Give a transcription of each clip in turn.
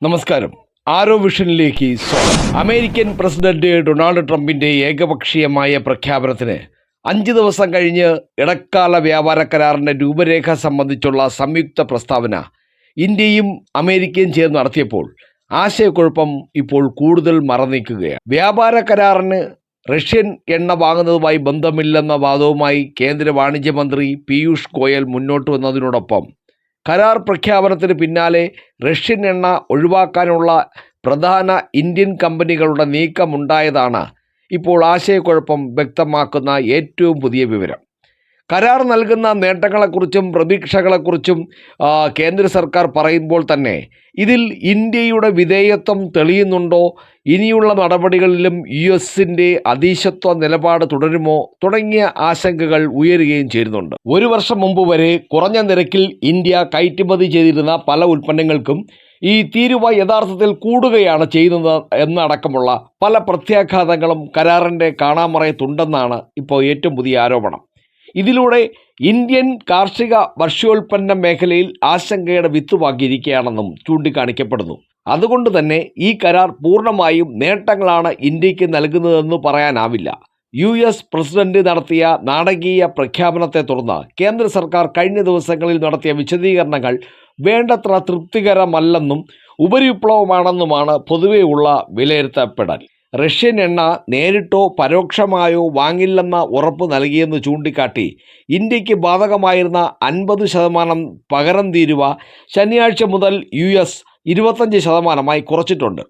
നമസ്കാരം. ആരോ വിഷനിലേക്ക് സ്വാഗതം. American president Donald ട്രംപിന്റെ ഏകപക്ഷീയമായ പ്രഖ്യാപനത്തിന് 5 ദിവസം കഴിഞ്ഞ് ഇടക്കാല വ്യാപാര കരാറിന്റെ രൂപരേഖ സംബന്ധിച്ചുള്ള സംയുക്ത പ്രസ്താവന ഇന്ത്യയും അമേരിക്കയും ചേർന്ന് നടത്തിയപ്പോൾ ആശയക്കുഴപ്പം ഇപ്പോൾ കൂടുതൽ മറനീക്കുകയാണ്. വ്യാപാര കരാറിന് റഷ്യൻ എണ്ണ വാങ്ങുന്നതുമായി ബന്ധമില്ലെന്ന വാദവുമായി കേന്ദ്ര വാണിജ്യ മന്ത്രി പീയൂഷ് ഗോയൽ മുന്നോട്ട് വന്നതിനോടൊപ്പം കരാർ പ്രഖ്യാപനത്തിന് പിന്നാലെ റഷ്യൻ എണ്ണ ഒഴിവാക്കാനുള്ള പ്രധാന ഇന്ത്യൻ കമ്പനികളുടെ നീക്കമുണ്ടായതാണ് ഇപ്പോൾ ആശയക്കുഴപ്പം വ്യക്തമാക്കുന്ന ഏറ്റവും പുതിയ വിവരം. കരാർ നൽകുന്ന നേട്ടങ്ങളെക്കുറിച്ചും പ്രതീക്ഷകളെക്കുറിച്ചും കേന്ദ്ര സർക്കാർ പറയുമ്പോൾ തന്നെ ഇതിൽ ഇന്ത്യയുടെ വിധേയത്വം തെളിയുന്നുണ്ടോ, ഇനിയുള്ള നടപടികളിലും US-ന്റെ അധീശത്വ നിലപാട് തുടരുമോ തുടങ്ങിയ ആശങ്കകൾ ഉയരുകയും ചെയ്യുന്നുണ്ട്. 1 വർഷം മുമ്പ് വരെ കുറഞ്ഞ നിരക്കിൽ ഇന്ത്യ കയറ്റുമതി ചെയ്തിരുന്ന പല ഉൽപ്പന്നങ്ങൾക്കും ഈ തീരുവ യഥാർത്ഥത്തിൽ കൂടുകയാണ് ചെയ്യുന്നത് എന്നടക്കമുള്ള പല പ്രത്യാഘാതങ്ങളും കരാറിൻ്റെ കാണാമറയത്തുണ്ടെന്നാണ് ഇപ്പോൾ ഏറ്റവും പുതിയ ആരോപണം. ഇതിലൂടെ ഇന്ത്യൻ കാർഷിക ഭക്ഷ്യോൽപ്പന്ന മേഖലയിൽ ആശങ്കയുടെ വിത്ത് പാകിയിരിക്കുകയാണെന്നും ചൂണ്ടിക്കാണിക്കപ്പെടുന്നു. അതുകൊണ്ട് തന്നെ ഈ കരാർ പൂർണ്ണമായും നേട്ടങ്ങളാണ് ഇന്ത്യക്ക് നൽകുന്നതെന്ന് പറയാനാവില്ല. US പ്രസിഡന്റ് നടത്തിയ നാടകീയ പ്രഖ്യാപനത്തെ തുടർന്ന് കേന്ദ്ര സർക്കാർ കഴിഞ്ഞ ദിവസങ്ങളിൽ നടത്തിയ വിശദീകരണങ്ങൾ വേണ്ടത്ര തൃപ്തികരമല്ലെന്നും ഉപരിവിപ്ലവമാണെന്നുമാണ് പൊതുവെയുള്ള വിലയിരുത്തപ്പെടൽ. റഷ്യൻ എണ്ണ നേരിട്ടോ പരോക്ഷമായോ വാങ്ങില്ലെന്ന ഉറപ്പ് നൽകിയെന്ന് ചൂണ്ടിക്കാട്ടി ഇന്ത്യക്ക് ബാധകമായിരുന്ന 50% പകരം തീരുവ ശനിയാഴ്ച മുതൽ US 25% കുറച്ചിട്ടുണ്ട്.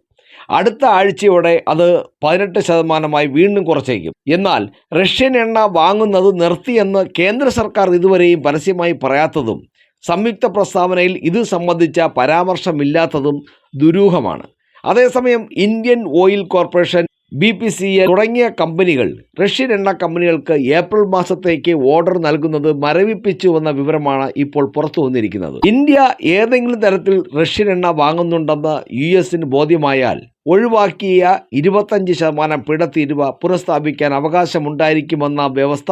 അടുത്ത ആഴ്ചയോടെ അത് 18% വീണ്ടും കുറച്ചേക്കും. എന്നാൽ റഷ്യൻ എണ്ണ വാങ്ങുന്നത് നിർത്തിയെന്ന് കേന്ദ്ര സർക്കാർ ഇതുവരെയും പരസ്യമായി പറയാത്തതും സംയുക്ത പ്രസ്താവനയിൽ ഇത് സംബന്ധിച്ച പരാമർശമില്ലാത്തതും ദുരൂഹമാണ്. അതേസമയം ഇന്ത്യൻ ഓയിൽ കോർപ്പറേഷൻ, BPCL തുടങ്ങിയ കമ്പനികൾ റഷ്യൻ എണ്ണ കമ്പനികൾക്ക് ഏപ്രിൽ മാസത്തേക്ക് ഓർഡർ നൽകുന്നത് മരവിപ്പിച്ചുവെന്ന വിവരമാണ് ഇപ്പോൾ പുറത്തു വന്നിരിക്കുന്നത്. ഇന്ത്യ ഏതെങ്കിലും തരത്തിൽ റഷ്യൻ എണ്ണ വാങ്ങുന്നുണ്ടെന്ന് US-ന് ബോധ്യമായാൽ ഒഴിവാക്കിയ 25% പിഴത്തീരുവ പുനഃസ്ഥാപിക്കാൻ അവകാശമുണ്ടായിരിക്കുമെന്ന വ്യവസ്ഥ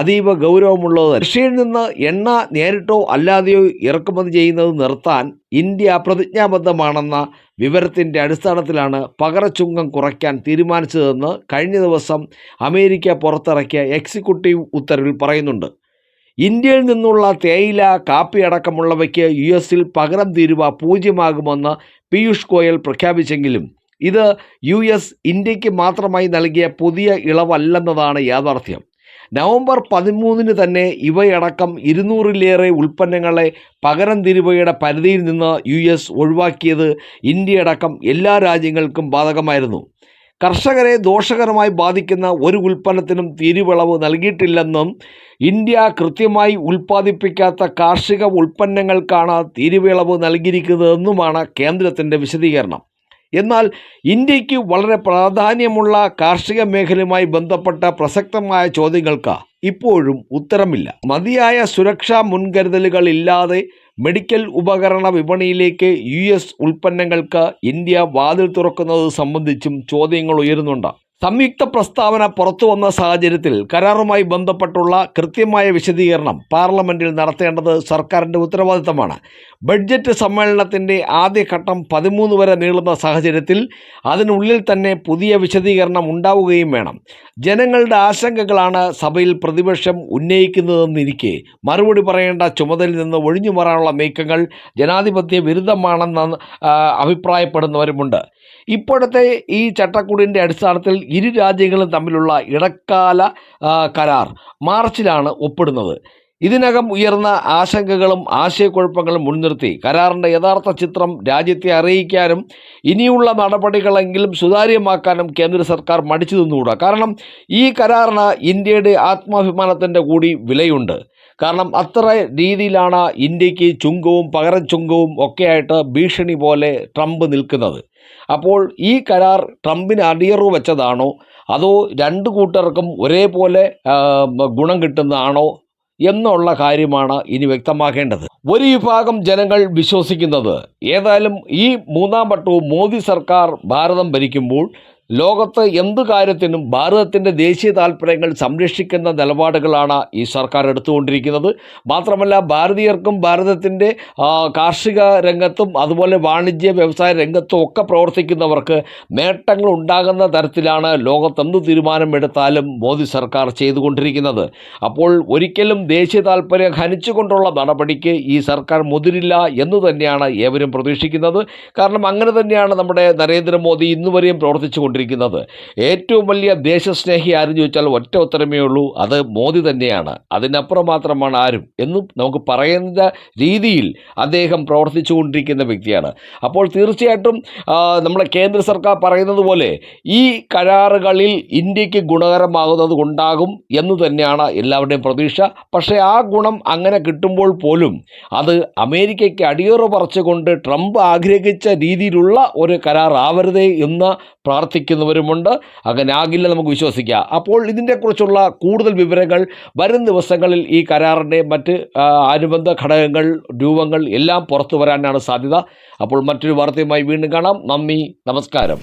അതീവ ഗൗരവമുള്ളത്. റഷ്യയിൽ നിന്ന് എണ്ണ നേരിട്ടോ അല്ലാതെയോ ഇറക്കുമതി ചെയ്യുന്നത് നിർത്താൻ ഇന്ത്യ പ്രതിജ്ഞാബദ്ധമാണെന്ന വിവരത്തിൻ്റെ അടിസ്ഥാനത്തിലാണ് പകരച്ചുങ്കം കുറയ്ക്കാൻ തീരുമാനിച്ചതെന്ന് കഴിഞ്ഞ ദിവസം അമേരിക്ക പുറത്തിറക്കിയ എക്സിക്യൂട്ടീവ് ഉത്തരവിൽ പറയുന്നുണ്ട്. ഇന്ത്യയിൽ നിന്നുള്ള തേയില, കാപ്പി അടക്കമുള്ളവയ്ക്ക് US-ൽ പകരം തീരുവ 0 പീയൂഷ് ഗോയൽ പ്രഖ്യാപിച്ചെങ്കിലും ഇത് US ഇന്ത്യക്ക് മാത്രമായി നൽകിയ പുതിയ ഇളവല്ലെന്നതാണ് യാഥാർത്ഥ്യം. നവംബർ 13 തന്നെ ഇവയടക്കം 200-ലേറെ ഉൽപ്പന്നങ്ങളെ പകരം തീരുവയുടെ പരിധിയിൽ നിന്ന് US ഒഴിവാക്കിയത് ഇന്ത്യയടക്കം എല്ലാ രാജ്യങ്ങൾക്കും ബാധകമായിരുന്നു. കർഷകരെ ദോഷകരമായി ബാധിക്കുന്ന ഒരു ഉൽപ്പന്നത്തിനും തീരുവളവ് നൽകിയിട്ടില്ലെന്നും ഇന്ത്യ കൃത്യമായി ഉൽപ്പാദിപ്പിക്കാത്ത കാർഷിക ഉൽപ്പന്നങ്ങൾക്കാണ് തീരുവളവ് നൽകിയിരിക്കുന്നതെന്നുമാണ് കേന്ദ്രത്തിൻ്റെ വിശദീകരണം. എന്നാൽ ഇന്ത്യക്ക് വളരെ പ്രാധാന്യമുള്ള കാർഷിക മേഖലയുമായി ബന്ധപ്പെട്ട പ്രസക്തമായ ചോദ്യങ്ങൾക്ക് ഇപ്പോഴും ഉത്തരമില്ല. മതിയായ സുരക്ഷാ മുൻകരുതലുകളില്ലാതെ മെഡിക്കൽ ഉപകരണ വിപണിയിലേക്ക് US ഉൽപ്പന്നങ്ങൾക്ക് ഇന്ത്യ വാതിൽ തുറക്കുന്നത് സംബന്ധിച്ചും ചോദ്യങ്ങൾ ഉയരുന്നുണ്ട്. സംയുക്ത പ്രസ്താവന പുറത്തു വന്ന സാഹചര്യത്തിൽ കരാറുമായി ബന്ധപ്പെട്ടുള്ള കൃത്യമായ വിശദീകരണം പാർലമെൻറ്റിൽ നടത്തേണ്ടത് സർക്കാരിൻ്റെ ഉത്തരവാദിത്തമാണ്. ബഡ്ജറ്റ് സമ്മേളനത്തിൻ്റെ ആദ്യഘട്ടം 13 വരെ നീളുന്ന സാഹചര്യത്തിൽ അതിനുള്ളിൽ തന്നെ പുതിയ വിശദീകരണം ഉണ്ടാവുകയും വേണം. ജനങ്ങളുടെ ആശങ്കകളാണ് സഭയിൽ പ്രതിപക്ഷം ഉന്നയിക്കുന്നതെന്നിരിക്കെ മറുപടി പറയേണ്ട ചുമതലയിൽ നിന്ന് ഒഴിഞ്ഞു മാറാനുള്ള നീക്കങ്ങൾ ജനാധിപത്യ വിരുദ്ധമാണെന്ന് അഭിപ്രായപ്പെടുന്നവരുമുണ്ട്. ഇപ്പോഴത്തെ ഈ ചട്ടക്കൂടിൻ്റെ അടിസ്ഥാനത്തിൽ ഇരു രാജ്യങ്ങളും തമ്മിലുള്ള ഇടക്കാല കരാർ മാർച്ചിലാണ് ഒപ്പിടുന്നത്. ഇതിനകം ഉയർന്ന ആശങ്കകളും ആശയക്കുഴപ്പങ്ങളും മുൻനിർത്തി കരാറിൻ്റെ യഥാർത്ഥ ചിത്രം രാജ്യത്തെ അറിയിക്കാനും ഇനിയുള്ള നടപടികളെങ്കിലും സുതാര്യമാക്കാനും കേന്ദ്ര സർക്കാർ മടിച്ചു നിന്നുകൂടാ. കാരണം ഈ കരാറിന് ഇന്ത്യയുടെ ആത്മാഭിമാനത്തിൻ്റെ കൂടി വിലയുണ്ട്. കാരണം അത്ര രീതിയിലാണ് ഇന്ത്യക്ക് ചുങ്കവും പകരം ചുങ്കവും ഒക്കെയായിട്ട് ഭീഷണി പോലെ ട്രംപ് നിൽക്കുന്നത്. അപ്പോൾ ഈ കരാർ ട്രംപിന് അടിയറു വെച്ചതാണോ അതോ രണ്ടു കൂട്ടർക്കും ഒരേപോലെ ഗുണം കിട്ടുന്നതാണോ എന്നുള്ള കാര്യമാണ് ഇനി വ്യക്തമാക്കേണ്ടത്. ഒരു വിഭാഗം ജനങ്ങൾ വിശ്വസിക്കുന്നത് ഏതായാലും ഈ 3ാം വട്ടവും മോദി സർക്കാർ ഭാരതം ഭരിക്കുമ്പോൾ ലോകത്ത് എന്തു കാര്യത്തിനും ഭാരതത്തിൻ്റെ ദേശീയ താൽപ്പര്യങ്ങൾ സംരക്ഷിക്കുന്ന നിലപാടുകളാണ് ഈ സർക്കാർ എടുത്തുകൊണ്ടിരിക്കുന്നത്. മാത്രമല്ല ഭാരതീയർക്കും ഭാരതത്തിൻ്റെ കാർഷിക രംഗത്തും അതുപോലെ വാണിജ്യ വ്യവസായ രംഗത്തും ഒക്കെ പ്രവർത്തിക്കുന്നവർക്ക് നേട്ടങ്ങൾ ഉണ്ടാകുന്ന തരത്തിലാണ് ലോകത്തെന്ത് തീരുമാനമെടുത്താലും മോദി സർക്കാർ ചെയ്തുകൊണ്ടിരിക്കുന്നത്. അപ്പോൾ ഒരിക്കലും ദേശീയ താൽപ്പര്യം ഹനിച്ചുകൊണ്ടുള്ള നടപടിക്ക് ഈ സർക്കാർ മുതിരില്ല എന്ന് തന്നെയാണ് ഏവരും പ്രതീക്ഷിക്കുന്നത്. കാരണം അങ്ങനെ തന്നെയാണ് നമ്മുടെ നരേന്ദ്രമോദി ഇന്നുവരെയും പ്രവർത്തിച്ചു കൊണ്ടിരിക്കുന്നത്. ഏറ്റവും വലിയ ദേശസ്നേഹി ആരും ചോദിച്ചാൽ ഒറ്റ ഉത്തരമേ ഉള്ളൂ, അത് മോദി തന്നെയാണ്. അതിനപ്പുറം മാത്രമാണ് ആരും എന്നും നമുക്ക് പറയുന്ന രീതിയിൽ അദ്ദേഹം പ്രവർത്തിച്ചു കൊണ്ടിരിക്കുന്ന വ്യക്തിയാണ്. അപ്പോൾ തീർച്ചയായിട്ടും നമ്മുടെ കേന്ദ്ര സർക്കാർ പറയുന്നത് പോലെ ഈ കരാറുകളിൽ ഇന്ത്യക്ക് ഗുണകരമാകുന്നത് ഉണ്ടാകും എന്ന് തന്നെയാണ് എല്ലാവരുടെയും പ്രതീക്ഷ. പക്ഷേ ആ ഗുണം അങ്ങനെ കിട്ടുമ്പോൾ പോലും അത് അമേരിക്കയ്ക്ക് അടിയുറ പറിച്ചുകൊണ്ട് ട്രംപ് ആഗ്രഹിച്ച രീതിയിലുള്ള ഒരു കരാർ ആവരുതേ എന്ന് പ്രാർത്ഥിക്കുന്നവരുമുണ്ട്. അങ്ങനെ ആകില്ല നമുക്ക് വിശ്വസിക്കാം. അപ്പോൾ ഇതിനെക്കുറിച്ചുള്ള കൂടുതൽ വിവരങ്ങൾ വരും ദിവസങ്ങളിൽ ഈ കരാറിൻ്റെ മറ്റ് അനുബന്ധ ഘടകങ്ങൾ, രൂപങ്ങൾ എല്ലാം പുറത്തു വരാനാണ് സാധ്യത. അപ്പോൾ മറ്റൊരു വാർത്തയുമായി വീണ്ടും കാണാം. നന്ദി, നമസ്കാരം.